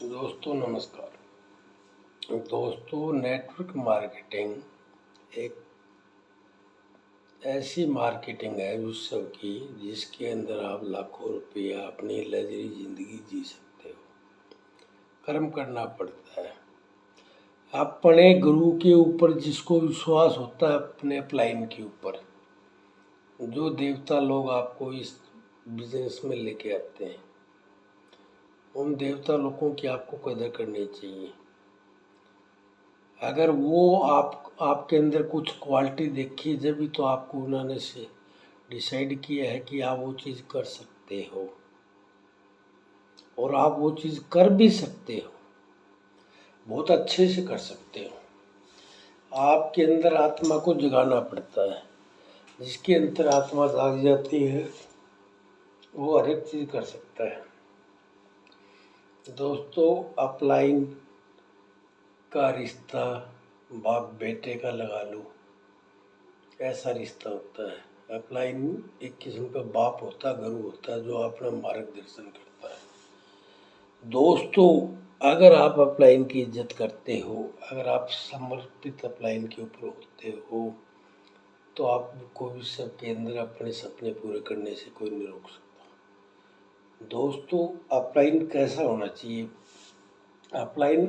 दोस्तों नमस्कार। दोस्तों, नेटवर्क मार्केटिंग एक ऐसी मार्केटिंग है विश्व की जिसके अंदर आप लाखों रुपया अपनी लग्जरी जिंदगी जी सकते हो। कर्म करना पड़ता है अपने गुरु के ऊपर, जिसको विश्वास होता है अपने अपलाइन के ऊपर। जो देवता लोग आपको इस बिजनेस में लेके आते हैं, उन देवता लोगों की आपको कदर करनी चाहिए। अगर वो आपके अंदर कुछ क्वालिटी देखी, जब भी तो आपको उन्होंने से डिसाइड किया है कि आप वो चीज़ कर सकते हो और आप वो चीज़ कर भी सकते हो, बहुत अच्छे से कर सकते हो। आपके अंदर आत्मा को जगाना पड़ता है। जिसके अंदर आत्मा जाग जाती है वो हर एक चीज़ कर सकता है। दोस्तों, अपलाइन का रिश्ता बाप बेटे का लगा लो, ऐसा रिश्ता होता है। अपलाइन एक किस्म का बाप होता है, गुरु होता है, जो अपना मार्गदर्शन करता है। दोस्तों, अगर आप अपलाइन की इज्जत करते हो, अगर आप समर्पित अपलाइन के ऊपर होते हो, तो आपको भी सबके अंदर अपने सपने पूरे करने से कोई नहीं रोक सकता। दोस्तों, अपलाइन कैसा होना चाहिए? अपलाइन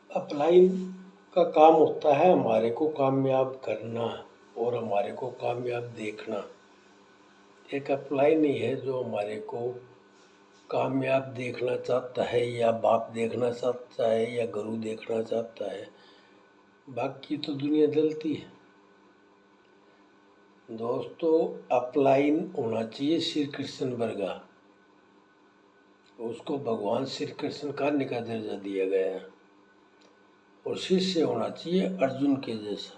अपलाइन का काम होता है हमारे को कामयाब करना और हमारे को कामयाब देखना। एक अपलाइन ही है जो हमारे को कामयाब देखना चाहता है, या बाप देखना चाहता है, या गुरु देखना चाहता है। बाकी तो दुनिया जलती है। दोस्तों, अपलाइन होना चाहिए श्री कृष्ण वर्गा। उसको भगवान श्री कृष्ण का निका दर्जा दिया गया है। और शिष्य होना चाहिए अर्जुन के जैसा।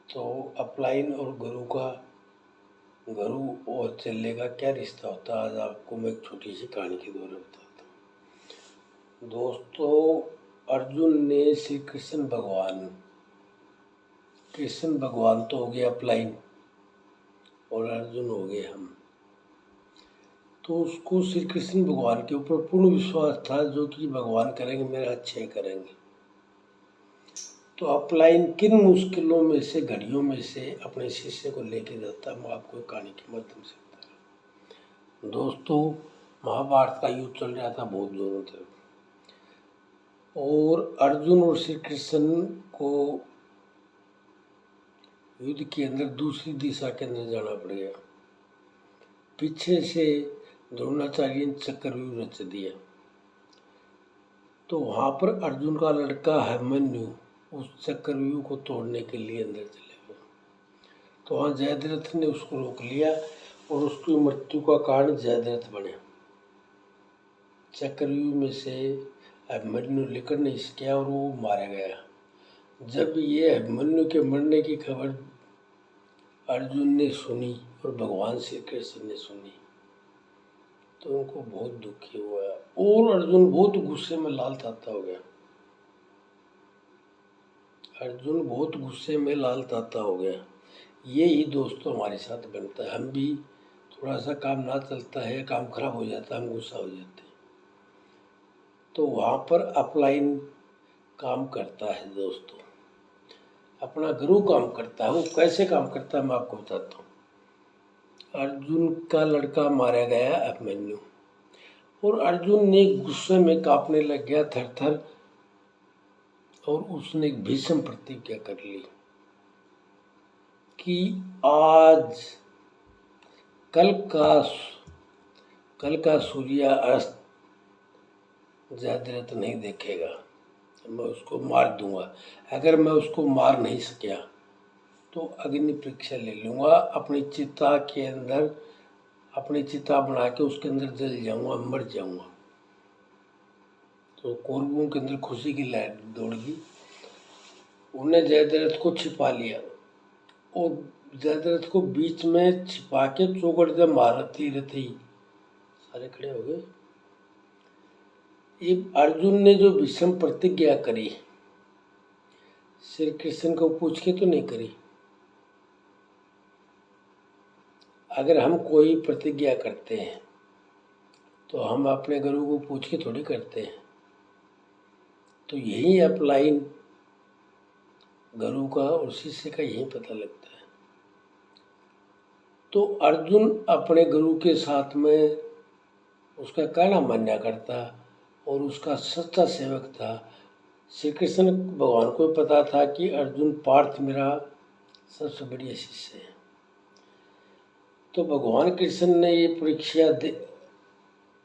तो अपलाइन और गुरु और चेले का क्या रिश्ता होता है, आज आपको मैं एक छोटी सी कहानी के द्वारा बताता हूँ। दोस्तों, अर्जुन ने श्री कृष्ण भगवान तो हो गए अपलाइन और अर्जुन हो गए हम। तो उसको श्री कृष्ण भगवान के ऊपर पूर्ण विश्वास था, जो कि भगवान करेंगे मेरा अच्छे करेंगे। तो अपलाइन किन मुश्किलों में से, घड़ियों में से अपने शिष्य को लेके जाता है, मैं आपको एक कहानी के माध्यम से बता रहा हूँ। दोस्तों, महाभारत का युद्ध चल रहा था बहुत जोरों से, और अर्जुन और श्री कृष्ण को युद्ध के अंदर दूसरी दिशा के अंदर जाना पड़ गया। पीछे से द्रोणाचार्य ने चक्रव्यूह रच दिया। तो वहाँ पर अर्जुन का लड़का अभिमन्यु उस चक्रव्यूह को तोड़ने के लिए अंदर चले गए। तो वहाँ जयद्रथ ने उसको रोक लिया और उसकी मृत्यु का कारण जयद्रथ बने। चक्रव्यूह में से अभिमन्यु निकल नहीं सका और वो मारा गया। जब ये अभिमन्यु के मरने की खबर अर्जुन ने सुनी और भगवान श्री कृष्ण ने सुनी, तो उनको बहुत दुखी हुआ और अर्जुन बहुत गुस्से में लाल ताता हो गया। अर्जुन बहुत गुस्से में लाल ताता हो गया। ये ही दोस्तों हमारे साथ बनता है। हम भी थोड़ा सा काम ना चलता है, काम खराब हो जाता है, हम गुस्सा हो जाते हैं। तो वहाँ पर अपलाइन काम करता है दोस्तों, अपना गुरु काम करता है। वो कैसे काम करता है मैं आपको बताता हूँ। अर्जुन का लड़का मारा गया अभिमन्यु, और अर्जुन ने गुस्से में कांपने लग गया थर थर, और उसने एक भीषण प्रतिज्ञा कर ली कि आज कल का सूर्यास्त जयद्रथ नहीं देखेगा, मैं उसको मार दूंगा। अगर मैं उसको मार नहीं सका तो अग्नि परीक्षा ले लूँगा, अपनी चिता के अंदर अपनी चिता बना के उसके अंदर जल जाऊंगा, मर जाऊंगा। तो कौरवों के अंदर खुशी की लहर दौड़ गई। उन्हें जयद्रथ को छिपा लिया और जयद्रथ को बीच में छिपा के चौकड़ से मारती रहती, सारे खड़े हो गए। ये अर्जुन ने जो भीष्म प्रतिज्ञा करी, श्री कृष्ण को पूछ के तो नहीं करी। अगर हम कोई प्रतिज्ञा करते हैं तो हम अपने गुरु को पूछ के थोड़ी करते हैं। तो यही अपलाइन गुरु का और शिष्य का यही पता लगता है। तो अर्जुन अपने गुरु के साथ में उसका कहना मान्या करता और उसका सच्चा सेवक था। श्री कृष्ण भगवान को पता था कि अर्जुन पार्थ मेरा सबसे बढ़िया शिष्य है। तो भगवान कृष्ण ने ये परीक्षा दे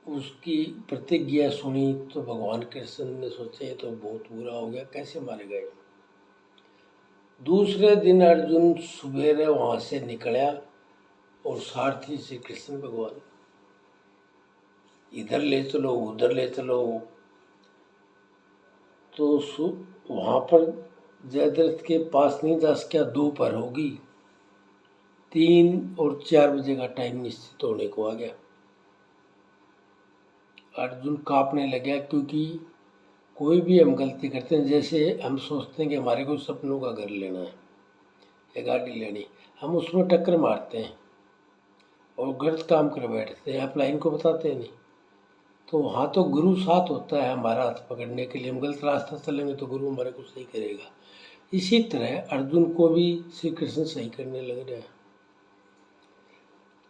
उसकी प्रतिज्ञा सुनी तो भगवान कृष्ण ने सोचा ये तो बहुत बुरा हो गया, कैसे मारे गए। दूसरे दिन अर्जुन सुबह वहाँ से निकला और सारथी श्री कृष्ण भगवान इधर ले चलो उधर ले चलो। तो वहाँ पर जयद्रथ के पास नहीं जा सका, दोपहर होगी, 3 और 4 बजे का टाइम निश्चित होने को आ गया। अर्जुन कांपने लगा क्योंकि कोई भी हम गलती करते हैं, जैसे हम सोचते हैं कि हमारे को सपनों का घर लेना है या गाड़ी लेनी, हम उसमें टक्कर मारते हैं और गलत काम कर बैठते हैं, अपलाइन को बताते नहीं। तो वहाँ तो गुरु साथ होता है हमारा हाथ पकड़ने के लिए। हम गलत रास्ता चलेंगे तो गुरु हमारे को सही करेगा। इसी तरह अर्जुन को भी श्री कृष्ण सही करने लग रहे हैं।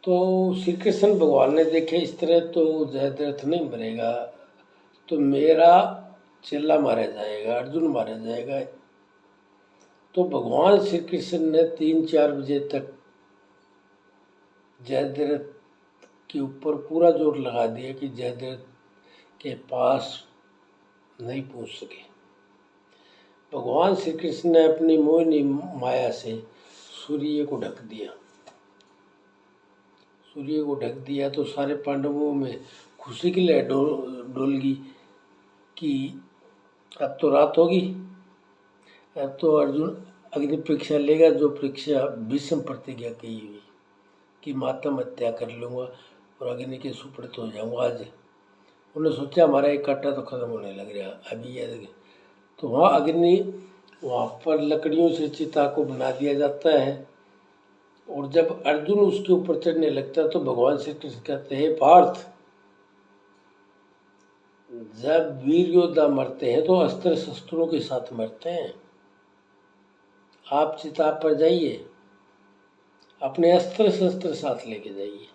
तो श्री कृष्ण भगवान ने देखे इस तरह तो जयद्रथ नहीं मरेगा, तो मेरा चेला मारा जाएगा, अर्जुन मारा जाएगा। तो भगवान श्री कृष्ण ने 3-4 बजे तक जयद्रथ के ऊपर पूरा जोर लगा दिया कि जयद्रथ के पास नहीं पहुंच सके। भगवान श्री कृष्ण ने अपनी मोहिनी माया से सूर्य को ढक दिया। सूर्य को ढक दिया तो सारे पांडवों में खुशी की लहर डोल गई कि अब तो रात होगी, अब तो अर्जुन अग्नि परीक्षा लेगा, जो परीक्षा भीष्म प्रतिज्ञा की हुई कि मातम हत्या कर लूँगा और अग्नि के सुपुर्द हो जाऊँगा। आज उन्होंने सोचा हमारा एक कांटा तो खत्म होने लग रहा अभी ये। तो वहाँ अग्नि, वहाँ पर लकड़ियों से चिता को बना दिया जाता है और जब अर्जुन उसके ऊपर चढ़ने लगता है तो भगवान श्री कृष्ण कहते हैं पार्थ, जब वीर योद्धा मरते हैं तो अस्त्र शस्त्रों के साथ मरते हैं। आप चिता पर जाइए, अपने अस्त्र शस्त्र साथ लेके जाइए।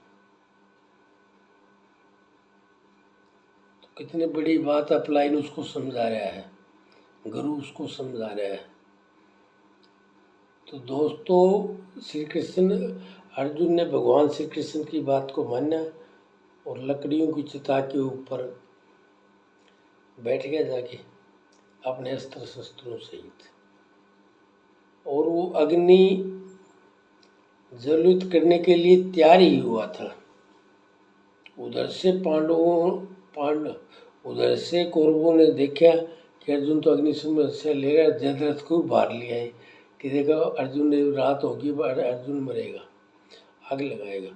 तो कितनी बड़ी बात अपलाइन उसको समझा रहा है, गुरु उसको समझा रहा है। तो दोस्तों श्री कृष्ण, अर्जुन ने भगवान श्री कृष्ण की बात को माना और लकड़ियों की चिता के ऊपर बैठ गया जाके अपने अस्त्र शस्त्रों सहित, और वो अग्नि ज्वलित करने के लिए तैयार ही हुआ था। उधर से उधर से कौरवों ने देखा कि अर्जुन तो अग्नि से लेगा, जयद्रथ को बाहर ले आए कि देखो अर्जुन ने, रात होगी अर्जुन मरेगा, आग लगाएगा।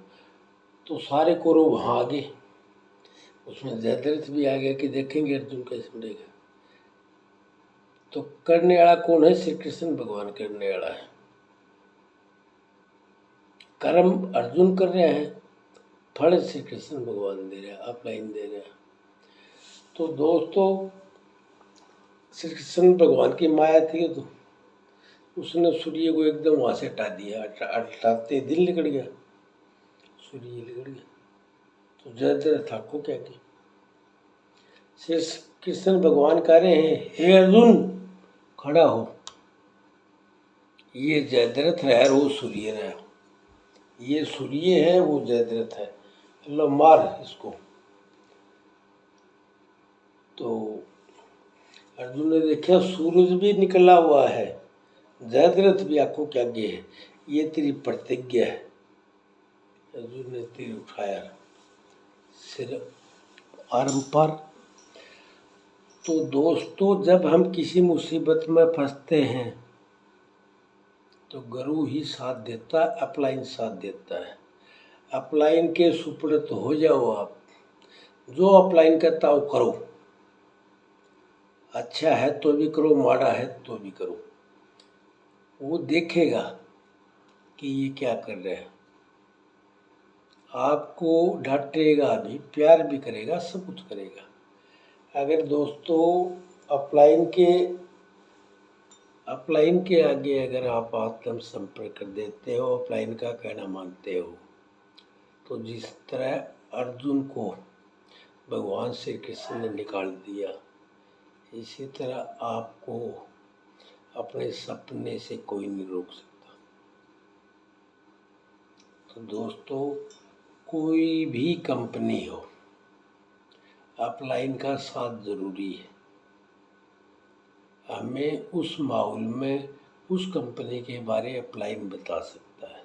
तो सारे कौरव वहाँ आ गए, उसमें जयद्रथ भी आ गया कि देखेंगे अर्जुन कैसे मरेगा। तो करने वाला कौन है? श्री कृष्ण भगवान करने वाला है। कर्म अर्जुन कर रहे हैं, फल श्री कृष्ण भगवान दे रहे हैं, अपलाइन दे रहे हैं। तो दोस्तों श्री कृष्ण भगवान की माया थी, तो उसने सूर्य को एकदम वहाँ से हटा दिया। हटाते दिन निकल गया, सूर्य निकल गया। तो जयद्रथ ठाकुर क्या की, श्री कृष्ण भगवान कह रहे हैं हे अर्जुन खड़ा हो, ये जयद्रथ है, वो सूर्य है, ये सूर्य है, वो जयद्रथ है, लो मार इसको। तो अर्जुन ने देखा सूरज भी निकला हुआ है, जयद्रथ भी आंखों के आगे है, ये तेरी प्रतिज्ञा है। अर्जुन ने तीर उठाया सिर आर्म पर। तो दोस्तों जब हम किसी मुसीबत में फंसते हैं तो गुरु ही साथ देता है, अपलाइन साथ देता है। अपलाइन के सुपुर्द हो जाओ आप, जो अपलाइन कहता हो करो, अच्छा है तो भी करो, माड़ा है तो भी करो। वो देखेगा कि ये क्या कर रहे हैं। आपको डांटेगा भी, प्यार भी करेगा, सब कुछ करेगा। अगर दोस्तों अपलाइन के आगे अगर आप आत्म संपर्क कर देते हो, अपलाइन का कहना मानते हो, तो जिस तरह अर्जुन को भगवान श्री कृष्ण ने निकाल दिया, इसी तरह आपको अपने सपने से कोई नहीं रोक सकता। तो दोस्तों, कोई भी कंपनी हो, अपलाइन का साथ जरूरी है। हमें उस माहौल में उस कंपनी के बारे अपलाइन बता सकता है।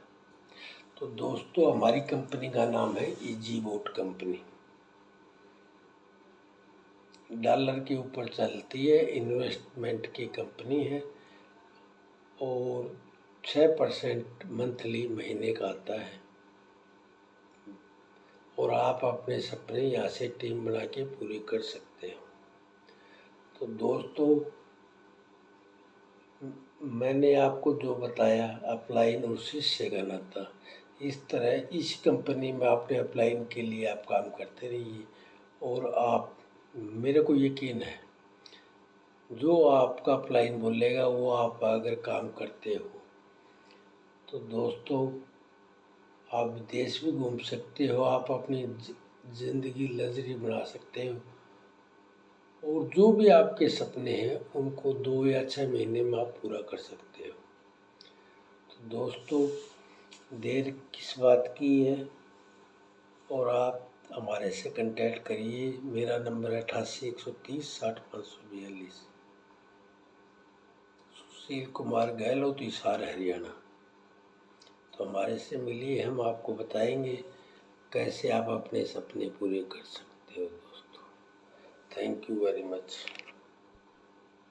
तो दोस्तों, हमारी कंपनी का नाम है इजीबोट कंपनी। डॉलर के ऊपर चलती है, इन्वेस्टमेंट की कंपनी है और 6% मंथली महीने का आता है। और आप अपने सपने यहाँ से टीम बना के पूरे कर सकते हो। तो दोस्तों, मैंने आपको जो बताया अपलाइन और शिष्य का नाता, इस तरह इस कंपनी में आपने अपलाइन के लिए आप काम करते रहिए। और आप, मेरे को यकीन है, जो आपका अपलाइन बोलेगा वो आप अगर काम करते हो तो दोस्तों, आप विदेश भी घूम सकते हो, आप अपनी ज़िंदगी लग्जरी बना सकते हो। और जो भी आपके सपने हैं उनको 2 या 6 महीने में आप पूरा कर सकते हो। तो दोस्तों, देर किस बात की है, और आप हमारे से कांटेक्ट करिए। मेरा नंबर है 88 130 60 542। सुशील कुमार गहलोत, हिसार, हरियाणा। तो हमारे से मिलिए, हम आपको बताएंगे कैसे आप अपने सपने पूरे कर सकते हो दोस्तों। Thank you very much.